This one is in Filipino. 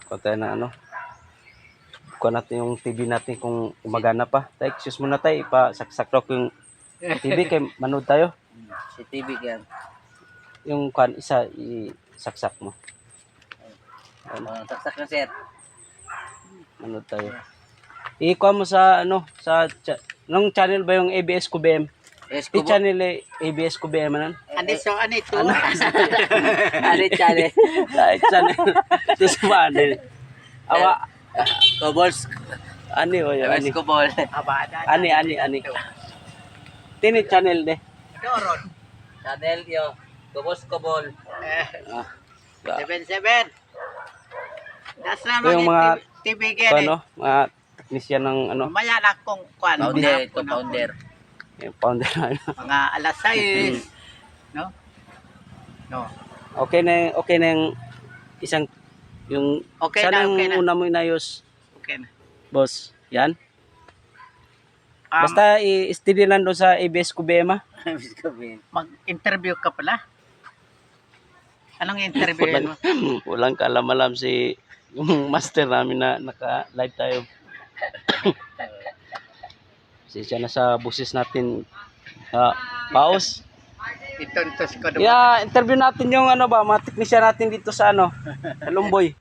Kuha tayo na ano. Kuha natin yung TV natin kung gumagana pa. Tay, excuse muna tayo. Ipa-saksak yung TV kay manood tayo. Si TV yan. Yung kuha isa, isaksak mo. Saksak na sir. Manood tayo. Ikuha mo sa ano, nung channel ba yung ABS QBM? Di channel ABS QBM nan? Ano ito? Ano channel? Ay, channel. Ito sa channel. Awa. Kobols. Ani o yun. Ani. Kobol. Ani. Tini channel de. Doron. Channel yo. Kobos Kobol. 77. Das na Yung mga TV gani. ano, mga technician ng ano. Maya na kung kuan. Founder, ito founder. Yung founder na ano. Mga alas 6. No? No. Okay na yung isang yung Okay sana na, okay yung na. una mo inayos, Okay na. boss. Yan. Basta i-steady lang doon sa ABS QBM. Mag-interview ka pala? Anong interview mo? Walang kaalam-alam si yung master namin na naka-live tayo. Sisya na sa busis natin. Paus. Ituntos ko doon. Yeah, interview natin yung ano ba, mga technician natin dito sa ano, sa Lumboy.